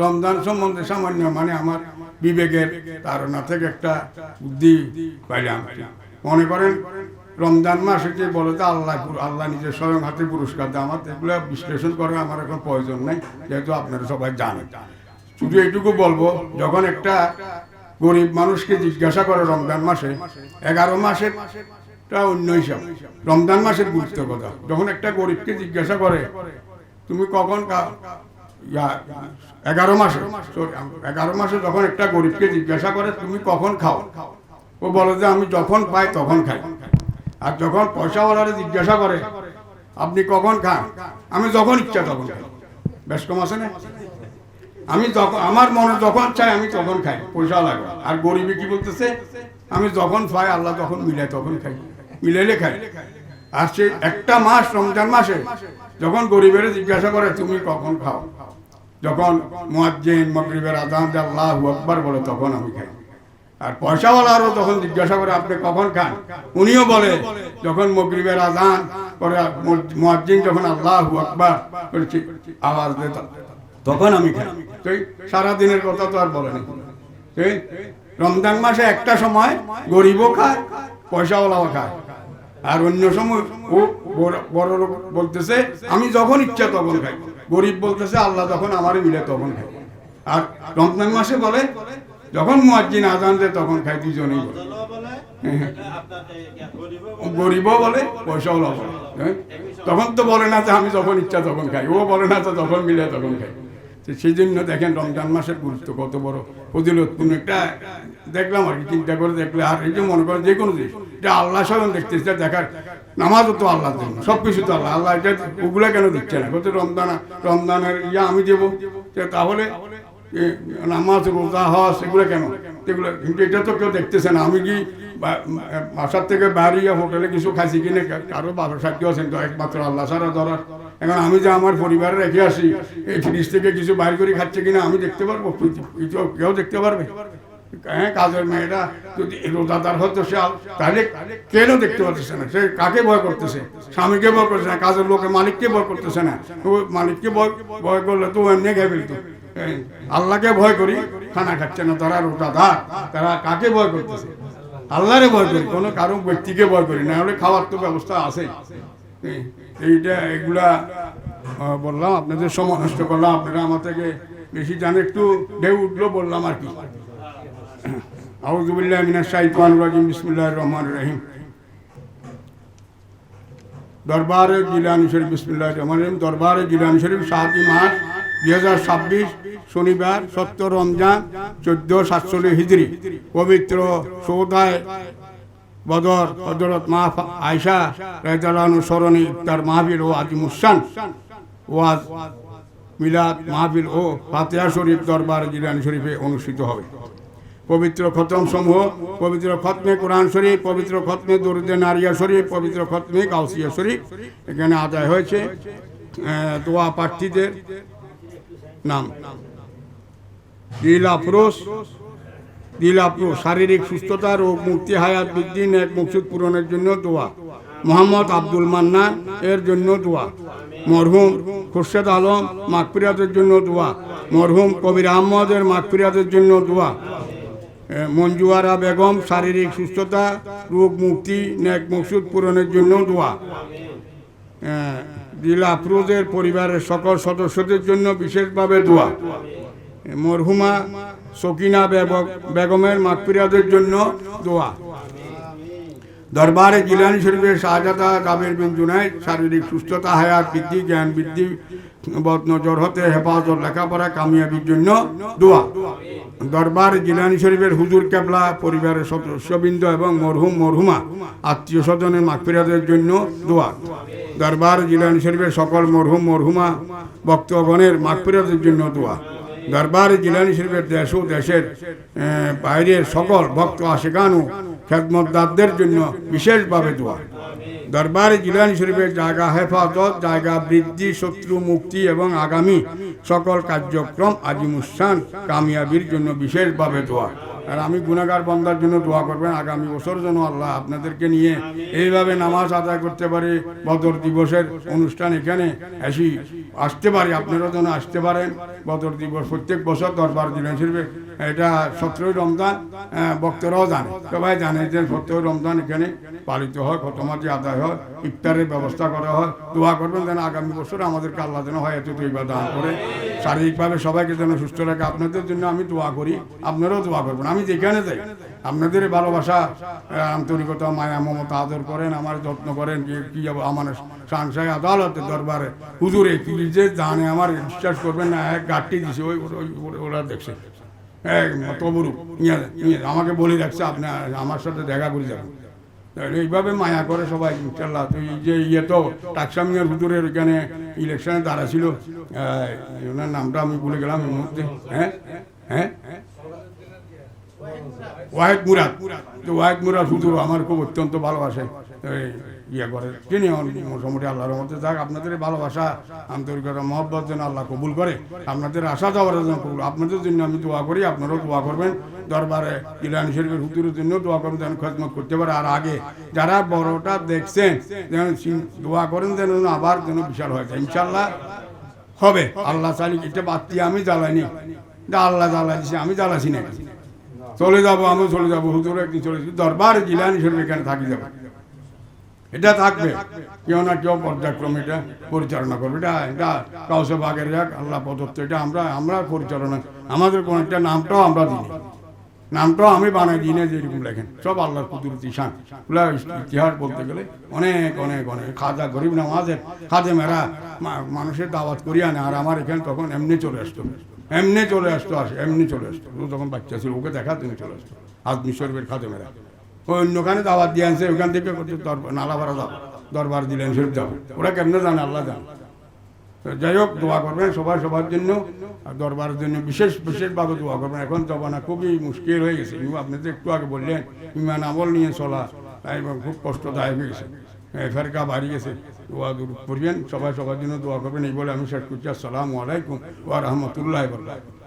রমজান সম্বন্ধে সামান্য মানে আমার বিবেকের ধারণা থেকে একটা বুদ্ধি পাইলাম। মনে করেন রমজান মাসে যে বলে যে আল্লাহ নিজের স্বয়ং হাতে পুরস্কার দেয়, আমার এগুলো বিশ্লেষণ করার আমার এখন প্রয়োজন নাই, যেহেতু আপনারা সবাই জানেন। শুধু এইটুকু বলবো, যখন একটা গরিব মানুষকে জিজ্ঞাসা করে রমজান মাসে, 11 মাসের অন্য হিসাব, রমজান মাসের গুরুত্ব কথা, যখন একটা গরিবকে জিজ্ঞাসা করে তুমি কখন 11 মাসে যখন একটা গরিবকে জিজ্ঞাসা করে তুমি কখন খাও, ও বলে যে আমি যখন পাই তখন খাই। আর যখন পয়সাওয়ালারে জিজ্ঞাসা করে আপনি কখন খান, আমি যখন ইচ্ছা তখন খাই। বেশ কম আছে না? আমি যখন আমার মনে যখন চাই আমি তখন খাই, পয়সা লাগে। আর গরিবে কি বলতেছে, আমি যখন পাই আল্লাহ যখন মিলাই তখন খাই, মিলাইলে খাই। আর সে একটা মাস রমজান মাসে যখন গরিবের জিজ্ঞাসা করে তুমি কখন খাও, যখন মুয়াজ্জিন মাগরিবের আযান দিয়ে আল্লাহু আকবার বলে তখন আমি খাই। আর পয়সাওয়ালারও যখন জিজ্ঞাসা করে আপনি কখন খান, উনিও বলে যখন মাগরিবের আযান করে মুয়াজ্জিন যখন আল্লাহু আকবার বলছে আওয়াজ দেয় তখন আমি খাই। তো সারা দিনের কথা তো আর বলে না। রমজান মাসে একটা সময় গরিবও খায়, পয়সাওয়ালাও খায়। আর অন্য সময় ও বড় লোক বলতেছে আমি যখন ইচ্ছা তখন খাই, গরিব বলতেছে আল্লাহ যখন আমারে মিলে তখন খাই। আর রমজান মাসে বলে যখন মুয়াজ্জিন আযান দেয় তখন খাই, দুজনেই বলে। গরিবও বলে পয়সাওয়ালাও বলে। তখন তো বলে না যে আমি যখন ইচ্ছা তখন খাই, ও বলে না তো যখন মিলে তখন খাই। সেই জন্য দেখেন রমজান মাসের গুরুত্ব কত বড়, ফজিলতপূর্ণ একটা দেখলাম আর কি, চিন্তা করে দেখলে। আর এই যে মনে করেন যে কোনো জিনিস এটা আল্লাহ স্বয়ং দেখতেছে, দেখার নামাজও তো আল্লাহর জন্য, সব কিছু তো আল্লাহ। আল্লাহ এটা ওগুলা কেন দিচ্ছে না, বলতে রমজানের আমি দেবো, তাহলে নামাজ রোজা হজ এগুলো কেন, এগুলো কিন্তু এটা তো কেউ দেখতেছে না। আমি কি বাসার থেকে বাইরে হোটেলে কিছু খাইছি কিনে, কারো 12 আছেন তো একমাত্র আল্লাহ ছাড়া ধরার। এখন আমি যে আমার পরিবারে রেখে আসি, এই ফ্রিজ থেকে কিছু বাইর করে খাচ্ছে কিনা আমি দেখতে পারবো? কেউ দেখতে পারবে? হ্যাঁ, কাজের মেয়েটা যদি রোজাদার হতো সে, তাহলে কেন দেখতে পারতেছে না? সে কাকে ভয় করতেছে? স্বামীকে ভয় করতেছে না, কাজের লোকে মালিককে ভয় করতেছে না। মালিককে ভয় করলে তো এমনি খেয়ে ফেলতো। আল্লাহকে ভয় করি, খানা খাচ্ছে না তারা রোজাদার, তারা কাকে ভয় করতেছে? আল্লাহরে ভয় করি, কোনো কারো ব্যক্তিকে ভয় করি না, হলে খাওয়ার তো ব্যবস্থা আছে। এগুলা বললাম, আপনাদের সময় নষ্ট করলাম, আপনারা আমার থেকে বেশি জানে, একটু ঢেউ উঠলো বললাম আর কি। আউযু বিল্লাহি মিনাশ শাইতানির রাজিম, বিসমিল্লাহির রহমানির রহিম। দরবারে জিলানী শরীফ, বিসমিল্লাহির রহমানির রহিম। দরবারে জিলানী শরীফ 7 মার্চ 2026 শনিবার, 17 রমজান 1447 হিজরি, পবিত্র সৌদায় বদর হযরত মা আয়েশা রাদিয়াল্লাহু আনহা স্মরণে ইফতার মাহফিল ও আজিমুসান ওয়াজ মিলাদ মাহফিল ও ফাতিহা শরীফ দরবার জিলানী শরীফে অনুষ্ঠিত হবে। পবিত্র খতম সমূহ, পবিত্র খতমে কোরআন শরীফ, পবিত্র খতমে দরুদে নারিয়া শরীফ, পবিত্র খতমে গাউসিয়া শরীফ এখানে আদায় হয়েছে। দোয়া প্রার্থীদের নাম: দিল আফরোজ, শারীরিক সুস্থতা, রোগ মুক্তি, হায়াত বৃদ্ধি, নেক মকসুদ পূরণের জন্য দোয়া। মোহাম্মদ আব্দুল মান্নান এর জন্য দোয়া। মরহুম খুরশেদ আলম মাগফিরাতের জন্য দোয়া। মরহুম কবির আহমদের মাগফিরাতের জন্য দোয়া। মঞ্জুয়ারা বেগম শারীরিক সুস্থতা, রোগ মুক্তি, নেক মকসুদ পূরণের জন্য দোয়া। দিল আফরোজের পরিবারের সকল সদস্যদের জন্য বিশেষভাবে দোয়া। মরহুমা সকিনা বেগমের মাগফিরাতের জন্য দোয়া। দরবারে জিলানী শরীফের শাহজাদা কাবির বিন জুনাইদ শারীরিক সুস্থতা, হায়াত বৃদ্ধি, জ্ঞান বৃদ্ধি, বদনজর হতে হেফাজত, লেখাপড়া কামিয়াবির জন্য দোয়া। দরবারে জিলানী শরীফের হুজুর কেবলা পরিবারের সদস্যবৃন্দ এবং মরহুমা আত্মীয় স্বজনের মাগফিরাতের জন্য দোয়া। দরবার জিলানী শরীফের সকল মরহুমা ভক্তগণের মাগফিরাতের জন্য দোয়া। দরবার জিলানী শরীফের দেশ ও দেশের বাইরের সকল ভক্ত আশিকান ও খেদমতদারদের জন্য বিশেষভাবে দোয়া। দরবার জিলানী শরীফের জায়গা হেফাজত, জায়গা বৃদ্ধি, শত্রু মুক্তি এবং আগামী সকল কার্যক্রম আজিমুসান কামিয়াবির জন্য বিশেষভাবে দোয়া। আর আমি গুনাহগার বান্দার জন্য দোয়া করবেন, আগামী বছর যেন আল্লাহ আপনাদেরকে নিয়ে এইভাবে নামাজ আদায় করতে পারে। বদর দিবসের অনুষ্ঠান এখানে আসি আসতে পারি, আপনারা যেন আসতে পারেন। বদর দিবস প্রত্যেক বছর দরবার জিলানী শরীফে এটা 17ই রমজান, ভক্তরাও জানে, সবাই জানে যে 17ই রমজান এখানে পালিত হয়, খতমাতি আদায় হয়, ইফতারের ব্যবস্থা করা হয়। দোয়া করবেন যেন আগামী বছর আমাদেরকে আল্লাহ যেন হয় এত ইবাদত দান করে, শারীরিকভাবে সবাইকে যেন সুস্থ রাখে। আপনাদের জন্য আমি দোয়া করি, আপনারাও দোয়া করবেন। আমি যেখানে যাই আপনাদের ভালোবাসা, আন্তরিকতা, মায়া, মমতা আদর করেন, আমার যত্ন করেন। কি আমার সাংসারিক আদালতের দরবারে হুজুরে কি যে জানে আমার, বিশ্বাস করবেন না, এক গাঠটি দিছে ওরা দেখছে তবুরু আমাকে বলে রাখছে আপনি আমার সাথে দেখা করে যাবেন। এইভাবে মায়া করে সবাই ইনশাল্লাহ। তো এই যে তো টাকসামিয়ার হুজুরের ওইখানে ইলেকশনে দাঁড়া ছিল, ওনার নামটা আমি ভুলে গেলাম এই মুহূর্তে। হ্যাঁ হ্যাঁ ওয়াহেদ মুরাদ। তো ওয়াহেদ মুরাদ হুজুর আমার খুব অত্যন্ত ভালোবাসে, ইয়ে করে তিনি মোটামুটি আল্লাহর মধ্যে যাক। আপনাদের ভালোবাসা, আন্তরিকতা, মহব্বত যেন আল্লাহ কবুল করে, আপনাদের আশা যাওয়ার জন্য কবুল। আপনাদের জন্য আমি দোয়া করি, আপনারাও দোয়া করবেন। দরবারে জিলানী শরীফের হুজুরের জন্য দোয়া করবেন যেন খেদমত করতে পারে। আর আগে যারা বড়টা দেখছেন যেন দোয়া করেন যেন আবার যেন বিশাল হয়ে যায়, ইনশাল্লাহ হবে। আল্লাহ চালি এটা বাতি আমি জ্বালাইনি, আল্লাহ জ্বালাই দিছে, আমি জ্বালাছি না। চলে যাবো, আমিও চলে যাবো, হুজুর একদিন চলে যাবো, দরবার জিলানী শরীফ এখানে থাকি যাবে, এটা থাকবে। কেউ না কেউ পর্যায়ক্রমে এটা পরিচালনা করবে। এটা কাউসে বাগের যাক আল্লাহ প্রদত্ত, এটা আমরা পরিচালনা, আমাদের কোনো একটা নামটাও আমরা দিই, নামটাও আমি বানাই দিই না, যেরকম লেখেন সব আল্লাহর কুদরতি শান। ইতিহাস বলতে গেলে অনেক অনেক অনেক খাজা গরিব নামাজের খাদেমেরা মানুষের দাওয়াত করিয়া আনে, আর আমার এখানে তখন এমনি চলে আসতো, এমনি চলে আসতো, তখন বাচ্চা ছিল, ওকে দেখা তিনি চলে আসতো। আজমি শরীফের খাদেমেরা ওই অন্যখানে দাওয়াত দিয়ে আনছে, ওইখান থেকে নালাপাড়া যাবো, দরবার জিলানী শরীফ যাবো, ওরা কেমনে জানে আল্লাহ জানে। যাই হোক, দোয়া করবেন সবাই সবার জন্য, আর দরবারের জন্য বিশেষভাবে দোয়া করবেন। এখন জমানা খুবই মুশকিল হয়ে গেছে, আপনি তো একটু আগে বললেন ইমান আমল নিয়ে চলা, তাই খুব কষ্টদায়ক হয়ে গেছে, ফেরকা বাড়ি গেছে। দোয়া করবেন সবাই সবার জন্য দোয়া করবেন, এই বলে আমি শেষ করছি। আসসালামু আলাইকুম ওয়া রাহমাতুল্লাহি ওয়া বারাকাতুহু।